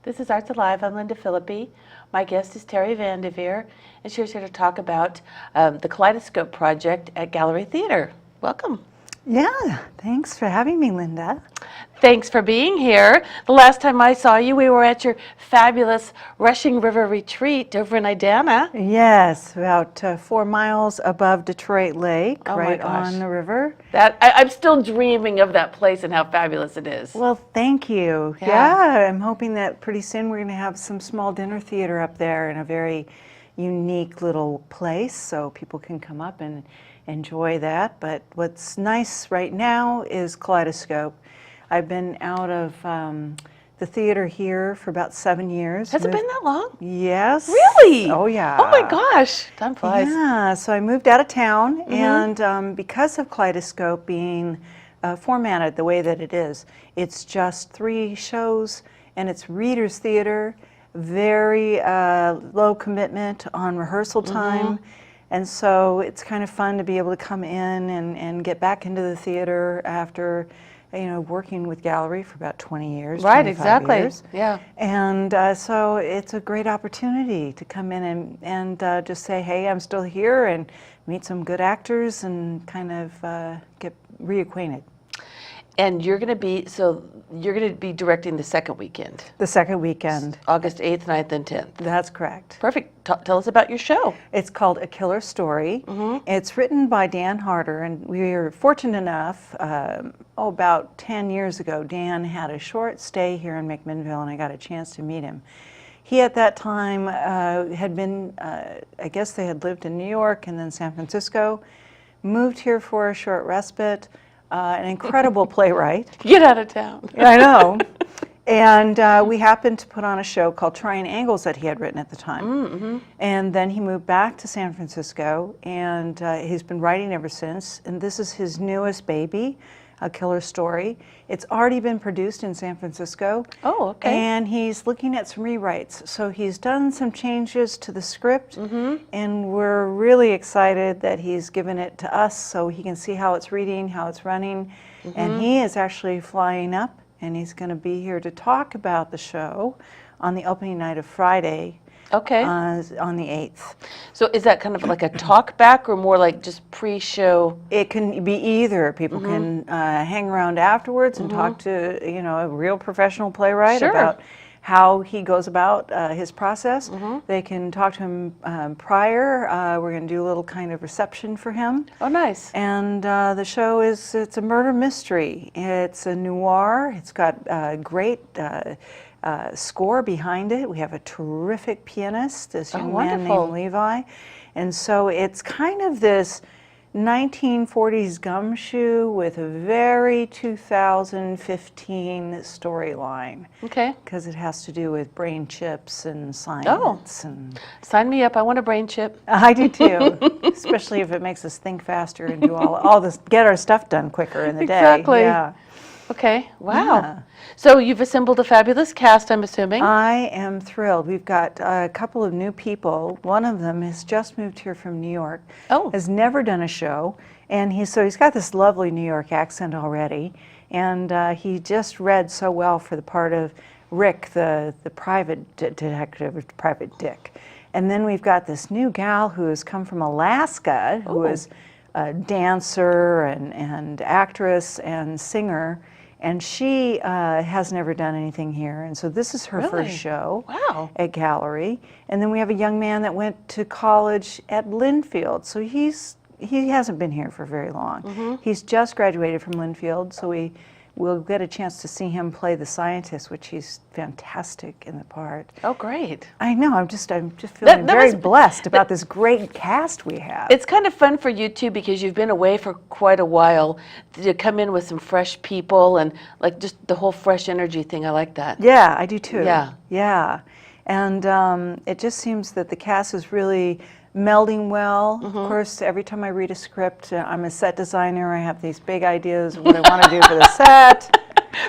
This is Arts Alive. I'm Lynda Philippi. My guest is Terry VandeVeere, and she's here to talk about the Kaleidoscope project at Gallery Theater. Welcome. Yeah, thanks for having me, Lynda. Thanks for being here. The last time I saw you, we were at your fabulous Rushing River retreat over in Idana. Yes, about 4 miles above Detroit Lake, Oh right my gosh. on the river. I'm still dreaming of that place and how fabulous it is. Well, thank you. Yeah. I'm hoping that pretty soon we're going to have some small dinner theater up there in a very unique little place so people can come up and enjoy that. But what's nice right now is Kaleidoscope. I've been out of the theater here for about 7 years. Has it been that long? Yes. Really? Oh, yeah. Oh my gosh, time flies. Yeah, so I moved out of town, and because of Kaleidoscope being formatted the way that it is, it's just 3 shows, and it's readers theater, very low commitment on rehearsal time. And so it's kind of fun to be able to come in and get back into the theater after, working with Gallery for about 20 years. Right, 25 exactly. years. Yeah. And so it's a great opportunity to come in and just say, hey, I'm still here, and meet some good actors and kind of get reacquainted. And you're going to be directing the second weekend. The second weekend. August 8th, 9th, and 10th. That's correct. Perfect. Tell us about your show. It's called A Killer Story. It's written by Dan Harder, and we were fortunate enough, about 10 years ago, Dan had a short stay here in McMinnville, and I got a chance to meet him. He at that time had been, I guess they had lived in New York and then San Francisco, moved here for a short respite, an incredible playwright. Get out of town. I know. And we happened to put on a show called Trying Angles that he had written at the time. And then he moved back to San Francisco, and he's been writing ever since. And this is his newest baby, A Killer Story. It's already been produced in San Francisco. Oh, okay. And he's looking at some rewrites. So he's done some changes to the script, and we're really excited that he's given it to us so he can see how it's reading, how it's running. And he is actually flying up, and he's going to be here to talk about the show on the opening night of Friday. Okay. On the 8th. So is that kind of like a talk back or more like just pre-show? It can be either. People can hang around afterwards and talk to, a real professional playwright about how he goes about his process. They can talk to him prior. We're going to do a little kind of reception for him. Oh, nice. And the show it's a murder mystery. It's a noir. It's got great score behind it. We have a terrific pianist, this young man named Levi. And so it's kind of this 1940s gumshoe with a very 2015 storyline. Okay. Because it has to do with brain chips and science. And sign me up. I want a brain chip. I do too, especially if it makes us think faster and do all this, get our stuff done quicker in the day. Exactly. Yeah. Okay. Wow. Yeah. So you've assembled a fabulous cast, I'm assuming. I am thrilled. We've got a couple of new people. One of them has just moved here from New York. Oh. Has never done a show, and he's got this lovely New York accent already, and he just read so well for the part of Rick, the private detective, Private Dick. And then we've got this new gal who has come from Alaska, who is a dancer and actress and singer. And she has never done anything here, and so this is her first show at Gallery. And then we have a young man that went to college at Linfield, so he hasn't been here for very long. He's just graduated from Linfield, so we'll get a chance to see him play the scientist, which he's fantastic in the part. Oh, great. I know. I'm just feeling very blessed about this great cast we have. It's kind of fun for you too because you've been away for quite a while to come in with some fresh people and like just the whole fresh energy thing. I like that. Yeah, I do too. Yeah. Yeah. And it just seems that the cast is really melding well. Of course, every time I read a script, I'm a set designer. I have these big ideas of what I want to do for the set.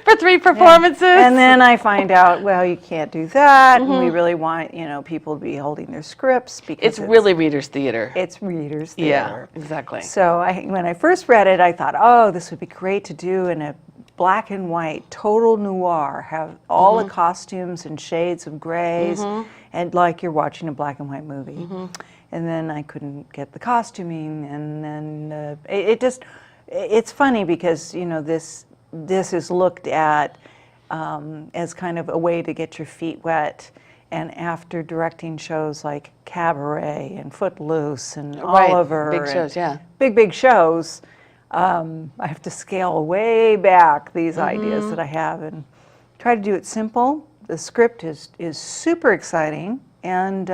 For 3 performances. And then I find out, well, you can't do that. And we really want, people to be holding their scripts because it's really readers theater. It's readers theater. Yeah, exactly. So when I first read it, I thought, oh, this would be great to do in a black and white, total noir, have all the costumes and shades of grays, and like you're watching a black and white movie. And then I couldn't get the costuming, and then it's funny because, you know, this is looked at as kind of a way to get your feet wet. And after directing shows like Cabaret and Footloose and Oliver, big shows, big shows, I have to scale way back these ideas that I have and try to do it simple. The script is super exciting and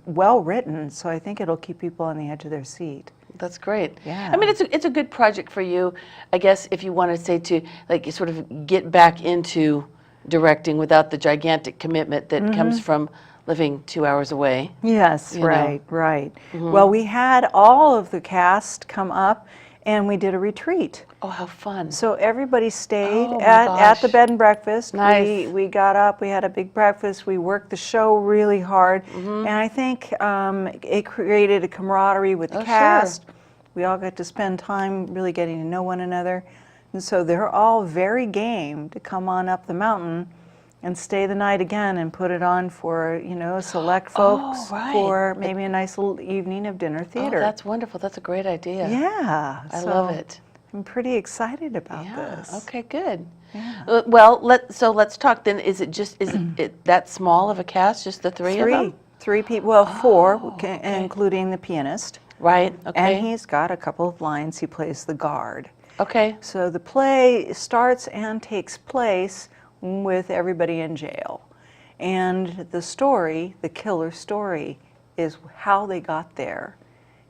well written, so I think it'll keep people on the edge of their seat. That's great. Yeah. I mean, it's a good project for you, I guess, if you want to say to like sort of get back into directing without the gigantic commitment that comes from living 2 hours away. Yes, right. Well, we had all of the cast come up and we did a retreat. Oh, how fun. So everybody stayed Oh, my at the gosh. bed and breakfast. Nice. We got up, we had a big breakfast, we worked the show really hard, and I think it created a camaraderie with the cast. We all got to spend time really getting to know one another. And so they're all very game to come on up the mountain and stay the night again and put it on for, you know, select folks for maybe a nice little evening of dinner theater. Oh, that's wonderful. That's a great idea. Yeah. I love it. I'm pretty excited about this. Okay, good. Yeah. Well, let's talk then. Is it that small of a cast, just the three of them? Three people, well, four, including the pianist. Right, okay. And he's got a couple of lines. He plays the guard. Okay. So the play starts and takes place with everybody in jail. And the story, the killer story, is how they got there.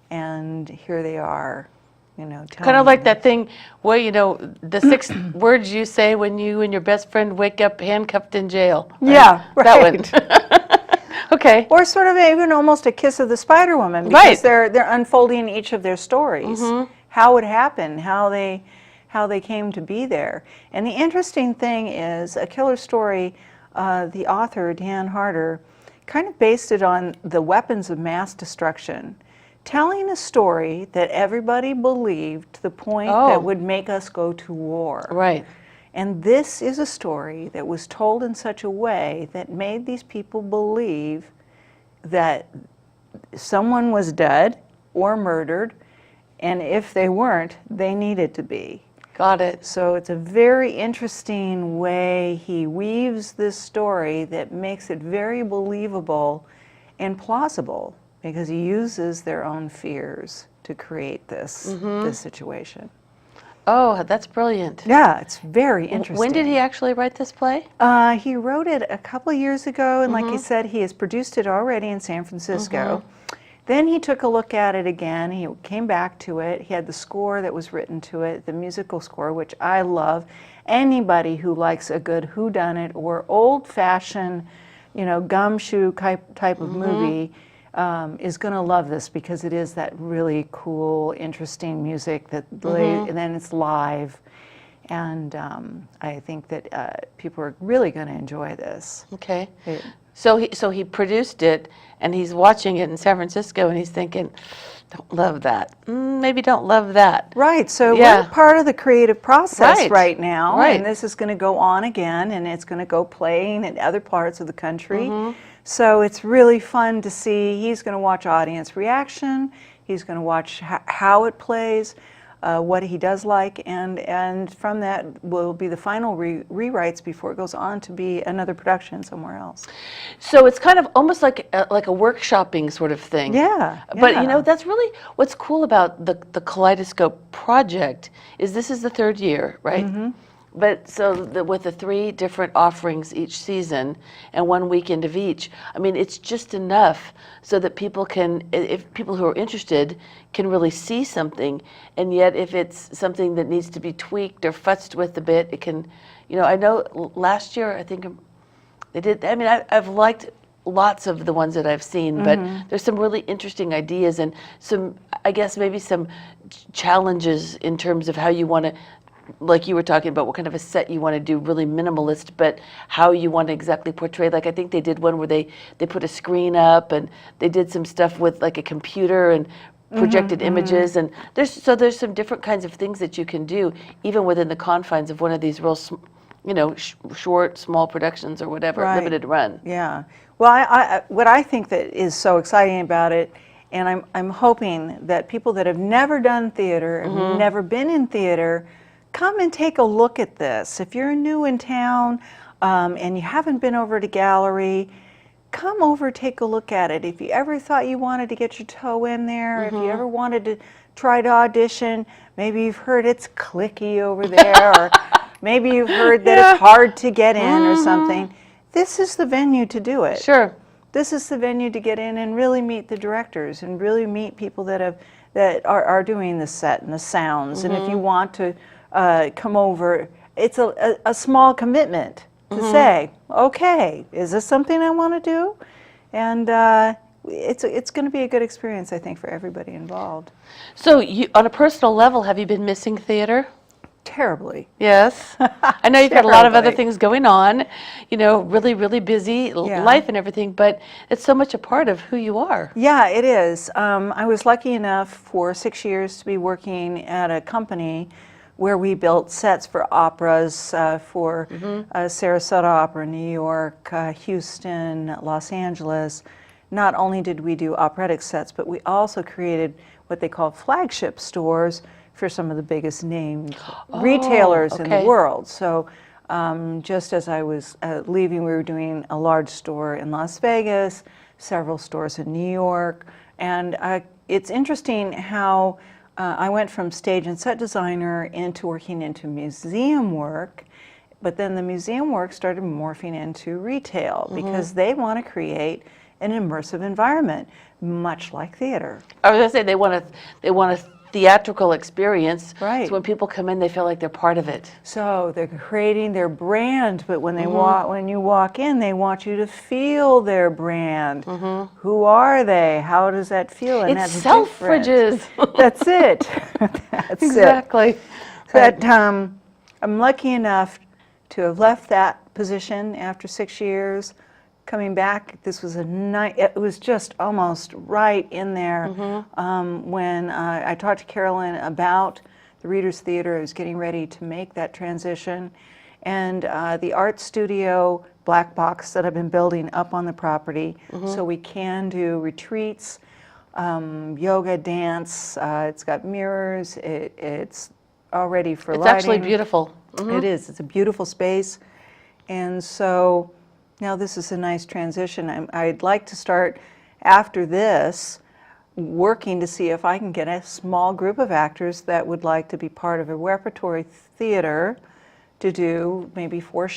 And here they are, you know, Kind of like that thing where, you know, the 6 words you say when you and your best friend wake up handcuffed in jail. Right? Yeah, That one. Okay. Or sort of even almost a Kiss of the Spider Woman, because they're unfolding each of their stories. How it happened, how they came to be there. And the interesting thing is, A Killer Story, the author, Dan Harder, kind of based it on the weapons of mass destruction, telling a story that everybody believed to the point that would make us go to war. Right. And this is a story that was told in such a way that made these people believe that someone was dead or murdered, and if they weren't, they needed to be. Got it. So it's a very interesting way he weaves this story that makes it very believable and plausible, because he uses their own fears to create this situation. Oh, that's brilliant. Yeah, it's very interesting. When did he actually write this play? He wrote it a couple of years ago, and like he said, he has produced it already in San Francisco. Then he took a look at it again. He came back to it. He had the score that was written to it, the musical score, which I love. Anybody who likes a good whodunit or old-fashioned, you know, gumshoe type of movie is going to love this, because it is that really cool, interesting music that and then it's live. And I think that people are really going to enjoy this. Okay. So he produced it, and he's watching it in San Francisco, and he's thinking, don't love that. Maybe don't love that. Right. So we're part of the creative process right now, Right. and this is going to go on again, and it's going to go playing in other parts of the country. So it's really fun to see. He's going to watch audience reaction. He's going to watch how it plays, what he does like, and from that will be the final rewrites before it goes on to be another production somewhere else. So it's kind of almost like a workshopping sort of thing. Yeah. But you know, that's really what's cool about the Kaleidoscope project is this is the 3rd year, right? But so with the 3 different offerings each season and 1 weekend of each, I mean, it's just enough so that people can, if people who are interested can really see something, and yet if it's something that needs to be tweaked or futzed with a bit, it can, you know, I know last year, I think they did, I mean, I've liked lots of the ones that I've seen, but there's some really interesting ideas and some, I guess, maybe some challenges in terms of how you want to, like you were talking about, what kind of a set you want to do, really minimalist, but how you want to exactly portray. Like I think they did one where they put a screen up and they did some stuff with like a computer and projected images, and there's some different kinds of things that you can do, even within the confines of one of these real, short, small productions or whatever, Right. limited run. Yeah. Well, what I think that is so exciting about it, and I'm hoping that people that have never done theater, have never been in theater, come and take a look at this. If you're new in town and you haven't been over to Gallery, come over, take a look at it. If you ever thought you wanted to get your toe in there, if you ever wanted to try to audition, maybe you've heard it's clicky over there, or maybe you've heard that it's hard to get in or something, this is the venue to do it. Sure. This is the venue to get in and really meet the directors and really meet people that are doing the set and the sounds. And if you want to come over, it's a small commitment to say, okay, is this something I want to do? And it's going to be a good experience, I think, for everybody involved. So, on a personal level, have you been missing theater? Terribly. Yes. I know you've got a lot of other Terribly. things going on, really, really busy life and everything, but it's so much a part of who you are. Yeah, it is. I was lucky enough for 6 years to be working at a company where we built sets for operas for Sarasota Opera in New York, Houston, Los Angeles. Not only did we do operatic sets, but we also created what they call flagship stores for some of the biggest named retailers in the world. So just as I was leaving, we were doing a large store in Las Vegas, several stores in New York, and it's interesting how I went from stage and set designer into working into museum work, but then the museum work started morphing into retail because they want to create an immersive environment, much like theater. I was going to say they want a theatrical experience. Right. So when people come in, they feel like they're part of it. So they're creating their brand, but when they when you walk in, they want you to feel their brand. Who are they? How does that feel? And It's that's Selfridges. That's it. That's Exactly. it. But I'm lucky enough to have left that position after 6 years. Coming back, this was it was just almost right in there when I talked to Carolyn about the Reader's Theater. I was getting ready to make that transition. And the art studio black box that I've been building up on the property so we can do retreats, yoga, dance. It's got mirrors. It's all ready for lighting. It's actually beautiful. It is. It's a beautiful space. And so now this is a nice transition. I'd like to start after this working to see if I can get a small group of actors that would like to be part of a repertory theater to do maybe 4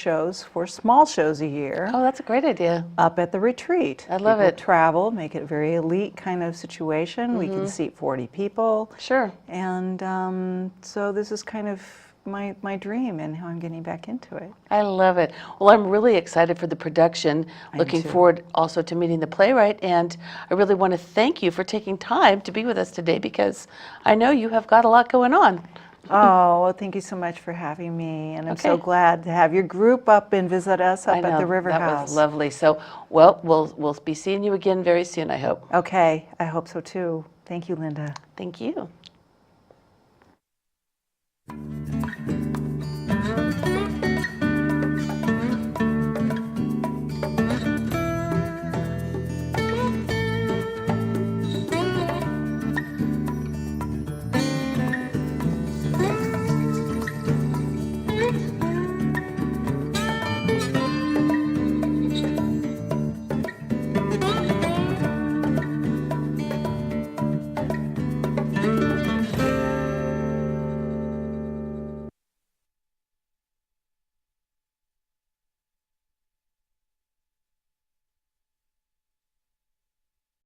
small shows a year. Oh, that's a great idea. Up at the retreat. I love People it. travel, make it a very elite kind of situation. We can seat 40 people. Sure. And so this is kind of my dream and how I'm getting back into it. I love it. Well, I'm really excited for the production. Looking too. forward also to meeting the playwright, and I really want to thank you for taking time to be with us today because I know you have got a lot going on. Oh, well, thank you so much for having me, and I'm so glad to have your group up and visit us up at the River that House. was lovely. So, well, we'll be seeing you again very soon, I hope. Okay, I hope so too. Thank you, Lynda. Thank you.